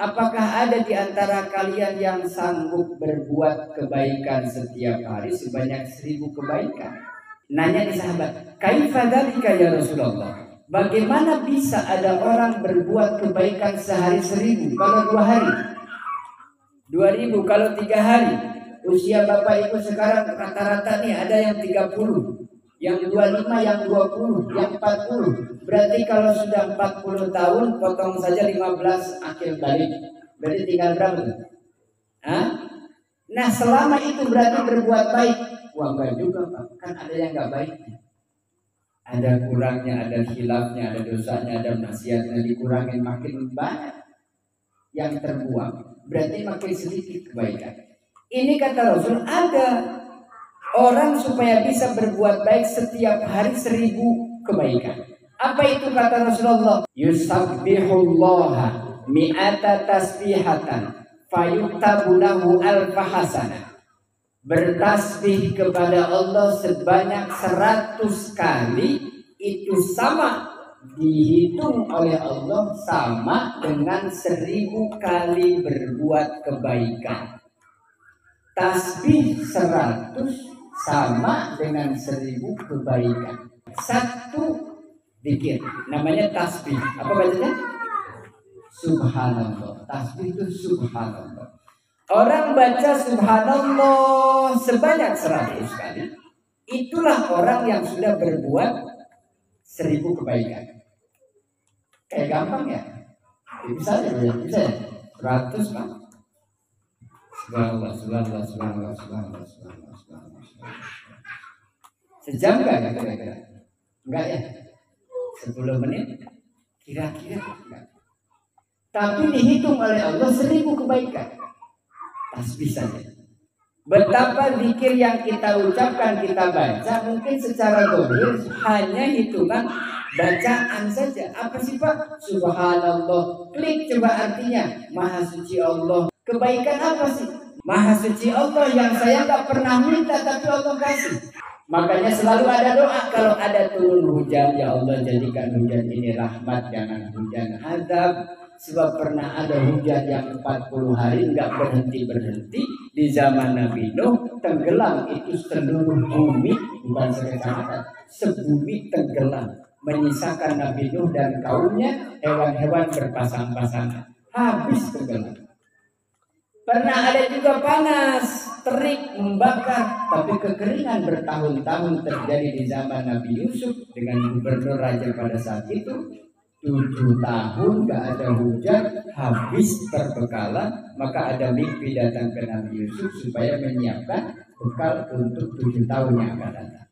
apakah ada di antara kalian yang sanggup berbuat kebaikan setiap hari sebanyak 1000 kebaikan? Nanya di sahabat, kaifa dzalika ya Rasulullah? Bagaimana bisa ada orang berbuat kebaikan sehari 1000 kalau 2 hari? 2000 kalau 3 hari? Usia Bapak Ibu sekarang rata-rata nih ada yang 30, yang 25, yang 20, yang 40. Berarti kalau sudah 40 tahun potong saja 15 akhir balik. Berarti tinggal berapa tuh? Hah? Nah selama itu berarti berbuat baik. Wah enggak juga Pak, kan ada yang enggak baiknya. Ada kurangnya, ada khilafnya, ada dosanya, ada maksiatnya, dikurangin makin banyak yang terbuang. Berarti makin sedikit kebaikan. Ini kata Rasul, ada orang supaya bisa berbuat baik setiap hari 1000 kebaikan. Apa itu kata Rasulullah? Yusabbihullaha mi'ata tasbihatan fayuktabu lahu alfa hasanah. Bertasbih kepada Allah sebanyak 100 kali itu sama dihitung oleh Allah sama dengan 1000 kali berbuat kebaikan. Tasbih 100 sama dengan 1000 kebaikan. Satu zikir namanya tasbih. Apa bacanya? Subhanallah. Tasbih itu subhanallah. Orang baca subhanallah sebanyak 100 kali, itulah orang yang sudah berbuat 1000 kebaikan. Kayak gampang ya? Bisa aja, bisa ya? 100 kan? Subhanallah, subhanallah, subhanallah, subhanallah, subhanallah, subhanallah. Sejam enggak ya kira-kira? Enggak ya? 10 menit? Kira-kira enggak. Tapi dihitung oleh Allah 1000 kebaikan. Tasbih saja. Betapa zikir yang kita ucapkan, kita baca mungkin secara zahir hanya hitungan bacaan saja. Apa sih Pak? Subhanallah. Klik coba artinya. Maha suci Allah. Kebaikan apa sih? Maha suci Allah yang saya tak pernah minta tapi Allah kasih. Makanya selalu ada doa kalau ada turun hujan, ya Allah jadikan hujan ini rahmat, jangan hujan azab. Sebab pernah ada hujan yang 40 hari enggak berhenti-berhenti di zaman Nabi Nuh, tenggelam itu seluruh bumi, bukan sekecamatan, sebumi tenggelam, menyisakan Nabi Nuh dan kaumnya, hewan-hewan berpasang-pasangan, habis tenggelam. Pernah ada juga panas, terik, membakar, tapi kekeringan bertahun-tahun terjadi di zaman Nabi Yusuf dengan gubernur raja pada saat itu. 7 tahun gak ada hujan, habis perbekalan, maka ada mimpi datang ke Nabi Yusuf supaya menyiapkan bekal untuk 7 tahun yang akan datang.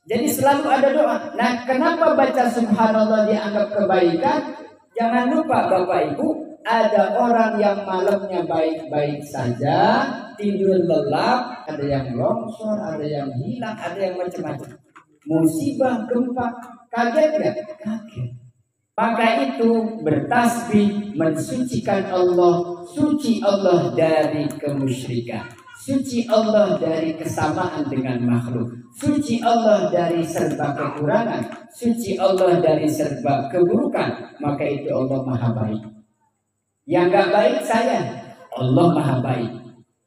Jadi selalu ada doa. Nah, kenapa baca subhanallah dianggap kebaikan? Jangan lupa Bapak Ibu, ada orang yang malamnya baik-baik saja, tidur lelap, ada yang longsor, ada yang hilang, ada yang macam-macam. Musibah, gempa, kaget gak? Kaget. Maka itu bertasbih mensucikan Allah, suci Allah dari kemusyrikan, suci Allah dari kesamaan dengan makhluk, suci Allah dari serba kekurangan, suci Allah dari serba keburukan. Maka itu Allah Maha Baik. Yang gak baik saya, Allah Maha Baik.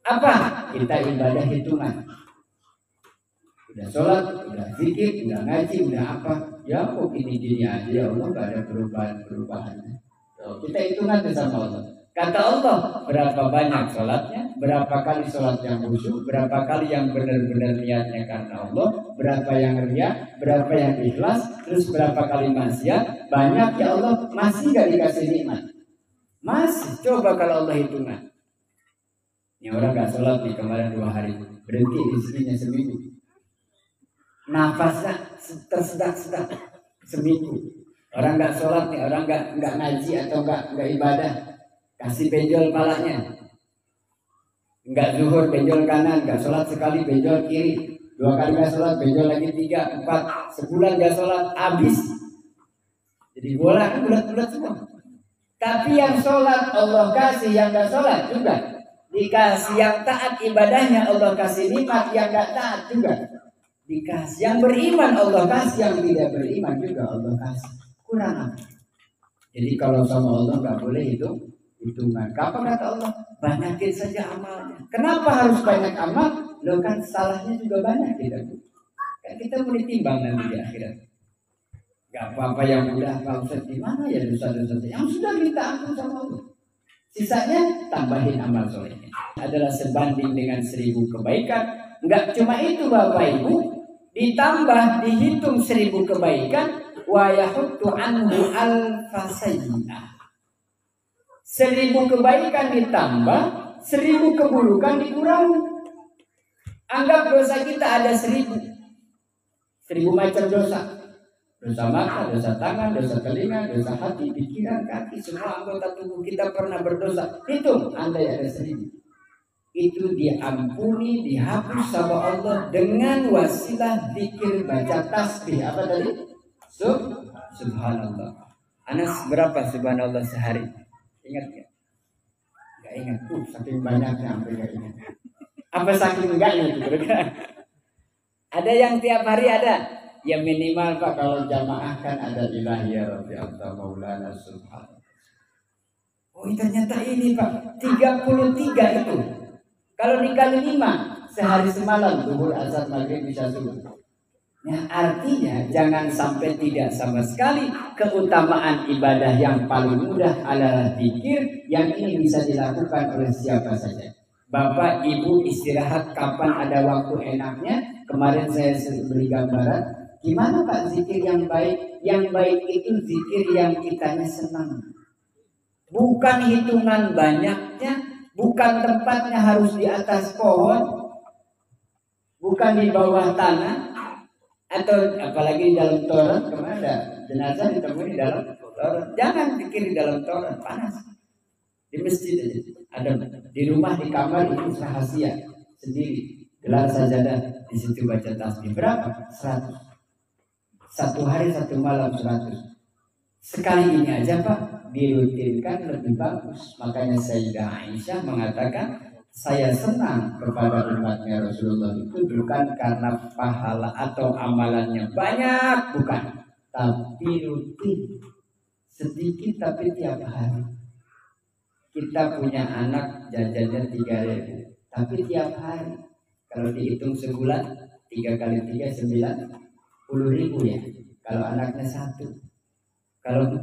Apa? Kita ibadah hitungan. Udah sholat, udah zikir, udah ngaji, udah apa? Ya kok gini-gini aja, ya Allah gak ada perubahan-perubahannya. Kita hitungan sama Allah. Kata Allah, berapa banyak sholatnya, berapa kali sholat yang khusyuk, berapa kali yang benar-benar niatnya karena Allah, berapa yang riya, berapa yang ikhlas, terus berapa kali maksiat. Banyak ya Allah, masih gak dikasih nikmat. Masih, coba kalau Allah hitungan. Ini orang gak sholat nih kemarin 2 hari, berhenti istrinya seminggu. Nafasnya tersedak-sedak seminggu. Orang nggak sholat nih, orang nggak ngaji atau nggak ibadah, kasih benjol palanya. Nggak zuhur benjol kanan, nggak sholat sekali benjol kiri, 2 kali nggak sholat benjol lagi 3, 4, sebulan nggak sholat habis. Jadi bola kan bulat-bulat semua. Tapi yang sholat Allah kasih, yang nggak sholat juga dikasih. Yang taat ibadahnya Allah kasih nikmat, yang nggak taat juga dikasih. Yang beriman Allah kasih, yang tidak beriman juga Allah kasih. Kurang apa? Jadi kalau sama Allah nggak boleh itu hitungan. Kapan kata Allah? Banyakin saja amalnya. Kenapa harus banyak amal? Lo kan salahnya juga banyak kita. Kan kita mau ditimbang nanti di akhirat. Gak apa-apa yang udah Pak Ustaz, di mana ya dosa-dosa yang sudah kita ampun sama Allah. Sisanya tambahin amal solehnya. Adalah sebanding dengan 1000 kebaikan. Enggak cuma itu Bapak Ibu, ditambah dihitung 1000 kebaikan, wa yahuttu anhu alfasayyi'ah. 1000 kebaikan ditambah, 1000 keburukan dikurangi. Anggap dosa kita ada 1000 macam dosa. Dosa mata, dosa tangan, dosa telinga, dosa hati, pikiran, kaki, semua anggota tubuh kita pernah berdosa. Hitung, andai ada 1000. Itu diampuni, dihapus sama Allah dengan wasilah zikir baca tasbih. Apa tadi? Subhanallah. Anas berapa subhanallah sehari? Ingat gak? Gak ingat. Saking banyaknya sampai gak ingat. Apa saking enggaknya itu? Ada yang tiap hari ada. Ya minimal Pak kalau jamaah kan ada ilahi ya Rabbi anta maulana subhanallah. Oh ternyata ini Pak 33 itu. Kalau dikali 5 sehari semalam zuhur asar maghrib isya subuh. Nah artinya jangan sampai tidak sama sekali keutamaan ibadah yang paling mudah adalah zikir yang ini bisa dilakukan oleh siapa saja. Bapak Ibu istirahat kapan ada waktu enaknya. Kemarin saya beri gambaran. Gimana Pak zikir yang baik? Yang baik itu zikir yang kitanya senang. Bukan hitungan banyaknya, bukan tempatnya harus di atas pohon, bukan di bawah tanah, atau apalagi di dalam toren. Kemana ada jenazah ditemui di dalam toren? Jangan zikir di dalam toren, panas. Di masjid aja ada, di rumah, di kamar itu rahasia sendiri. Gelar sajadah di situ baca tasbih. Berapa? 100. Satu hari satu malam 100. Sekali ini aja Pak dirutinkan lebih bagus. Makanya Sayyidah Aisyah mengatakan saya senang kepada umatnya Rasulullah itu bukan karena pahala atau amalannya banyak, bukan, tapi rutin sedikit tapi tiap hari. Kita punya anak jajannya 3.000 tapi tiap hari. Kalau dihitung sebulan 3 kali 3 10.000 ya. Kalau anaknya 1, kalau 4,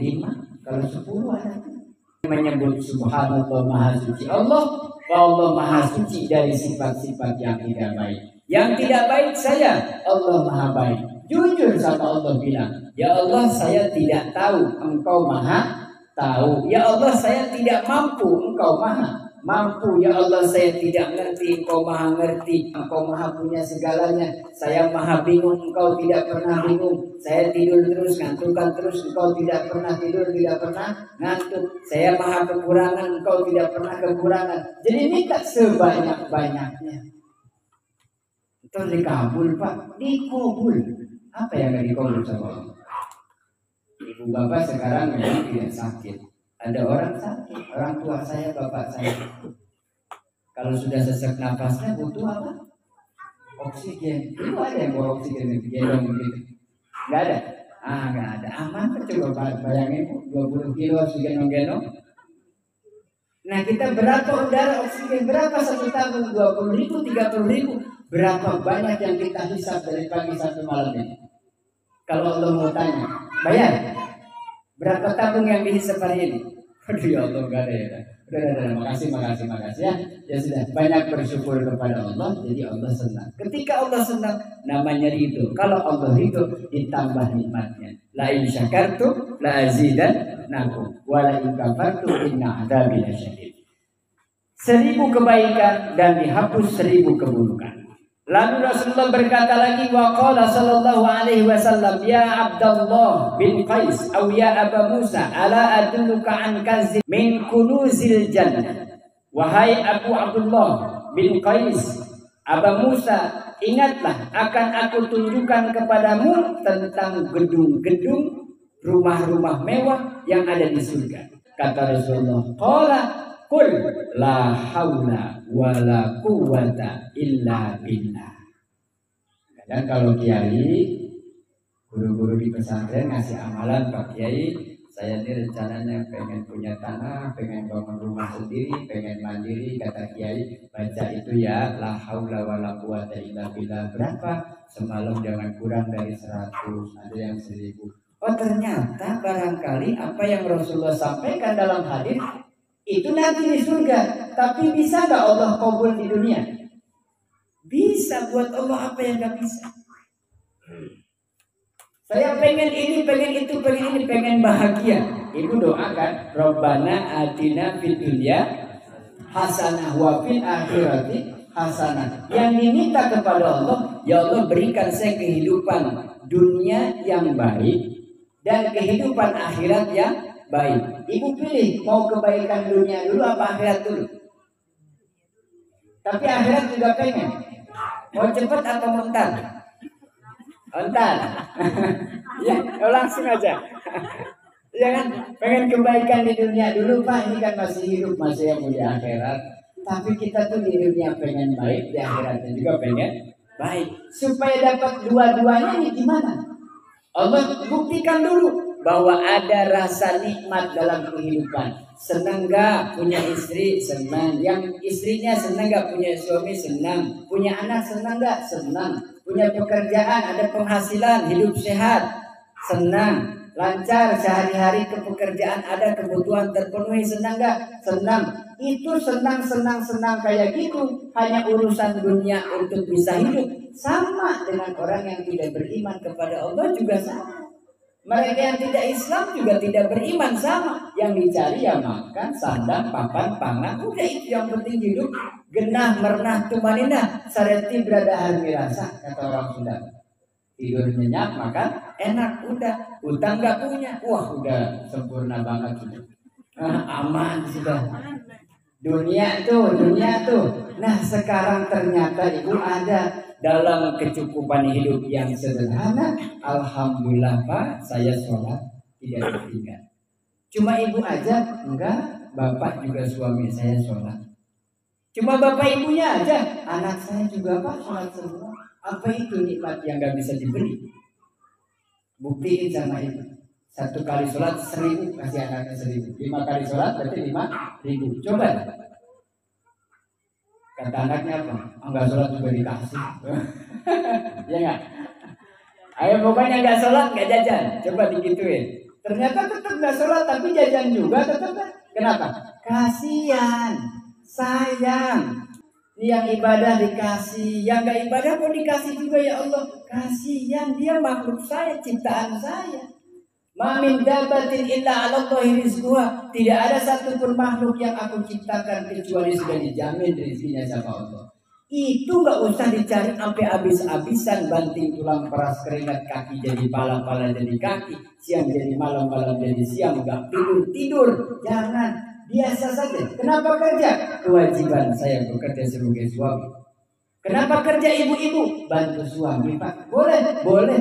5, kalau 10 anaknya. Menyebut Subhanallah Maha Suci Allah, Allah Maha Suci dari sifat-sifat yang tidak baik. Yang tidak baik saya, Allah Maha baik. Jujur sama Allah bilang, ya Allah saya tidak tahu, Engkau Maha tahu. Ya Allah saya tidak mampu, Engkau Maha mampu. Ya Allah saya tidak ngerti, Engkau Maha ngerti. Engkau Maha punya segalanya. Saya Maha bingung, Engkau tidak pernah bingung. Saya tidur terus, ngantukkan terus, Engkau tidak pernah tidur, tidak pernah ngantuk. Saya Maha kekurangan, Engkau tidak pernah kekurangan. Jadi minta sebanyak-banyaknya. Itu dikabul Pak, dikabul. Apa yang gak dikabul sama Allah? Ibu bapak sekarang memang tidak sakit. Ada orang sakit, orang tua saya, bapak saya. Kalau sudah sesak nafasnya butuh apa? Oksigen. Itu ada yang bawa oksigen gendong gitu. Nggak ada? Nggak ada. Aman coba bayangin 20 kilo oksigen gendong. Nah kita berapa udara oksigen? Berapa satu tabung? 20.000, 30.000. Berapa banyak yang kita hisap dari pagi sampai malam ini? Kalau Allah mau tanya, bayar. Berapa tabung yang dihisap hari ini? Aduh ya Allah, enggak ada ya. Udah, makasih ya. Ya sudah, banyak bersyukur kepada Allah, jadi Allah senang. Ketika Allah senang, namanya ridho. Kalau Allah ridho, ditambah nikmatnya. La in syakartum la azidannakum wa la in kafartum inna adzabi lasyadid. 1000 kebaikan dan dihapus 1000 keburukan. Lalu Rasulullah berkata lagi, wa qala sallallahu alaihi wasallam, ya Abdullah bin Qais atau ya Aba Musa, ala adulluka an kanzin min kunuzil jannah. Wahai Abu Abdullah bin Qais, Aba Musa, ingatlah akan aku tunjukkan kepadamu tentang gedung-gedung rumah-rumah mewah yang ada di surga. Kata Rasulullah, qala qul la haula wala quwwata illa billah. Dan kalau kiai, guru-guru di pesantren ngasih amalan Pak Kiai, saya ini rencananya pengen punya tanah, pengen bangun rumah sendiri, pengen mandiri. Kata kiai, baca itu ya, la haula wala quwata illa billah. Berapa? Semalam jangan kurang dari 100, ada yang 1000. Oh ternyata barangkali apa yang Rasulullah sampaikan dalam hadis itu nanti di surga. Tapi bisa nggak Allah kabul di dunia? Bisa. Buat Allah apa yang nggak bisa? Saya pengen ini, pengen itu, pengen ini, pengen bahagia. Ibu doakan, Rabbana atina fid dunya hasanah wa fil akhirati hasanah. Yang diminta kepada Allah, ya Allah berikan saya kehidupan dunia yang baik dan kehidupan akhirat yang baik. Ibu pilih mau kebaikan dunia dulu apa akhirat dulu? Tapi akhirat juga pengen. Mau cepat atau mentar? Mentar. Ya, langsung aja. Ya kan, pengen kebaikan di dunia dulu Pak. Ini kan masih hidup, masih yang di akhirat. Tapi kita tuh di dunia pengen baik, di akhiratnya juga pengen baik. Supaya dapat dua-duanya ini gimana? Allah buktikan dulu bahwa ada rasa nikmat dalam kehidupan. Senang gak punya istri? Senang. Yang istrinya senang gak punya suami? Senang. Punya anak senang gak? Senang. Punya pekerjaan, ada penghasilan, hidup sehat, senang. Lancar sehari-hari ke pekerjaan, ada kebutuhan terpenuhi, senang gak? Senang. Itu senang kayak gitu hanya urusan dunia untuk bisa hidup. Sama dengan orang yang tidak beriman kepada Allah juga sama. Mereka yang tidak Islam juga tidak beriman sama. Yang dicari ya makan, sandang, papan, pangan. Udah itu yang penting hidup. Genah, mernah, tumanina. Sareti beradahar mirasa. Kata orang Sunda. Tidur nyenyak, makan enak. Udah. Utang gak punya. Wah udah sempurna banget sudah. Aman sudah. Dunia tuh. Nah sekarang ternyata ibu ada. Dalam kecukupan hidup yang sederhana, alhamdulillah Pak, saya sholat tidak ditinggal. Cuma ibu aja enggak, bapak juga suami saya sholat. Cuma bapak ibunya aja, anak saya juga Pak sholat semua. Apa itu nikmat yang gak bisa dibeli? Buktiin sama ibu. 1 kali sholat 1000, kasih anaknya 1000. 5 kali sholat berarti 5000. Coba. Kata anaknya apa? Enggak sholat juga dikasih. Ya enggak? Ayo pokoknya enggak sholat enggak jajan. Coba digituin. Ternyata tetap enggak sholat tapi jajan juga tetap. Kenapa? Kasihan, sayang. Yang ibadah dikasih, yang enggak ibadah pun dikasih juga ya Allah. Kasihan, dia makhluk saya, ciptaan saya. Ma min dabbatin illa 'ala Allahi rizquha. Tidak ada satupun makhluk yang aku ciptakan kecuali sudah dijamin rezekinya sama Allah. Itu enggak usah dicari sampai habis-habisan, banting tulang peras keringat, kaki jadi pala jadi kaki, siang jadi malam jadi siang, enggak tidur. Jangan, biasa saja. Kenapa kerja? Kewajiban saya bekerja sebagai suami. Kenapa kerja ibu-ibu? Bantu suami Pak. Boleh.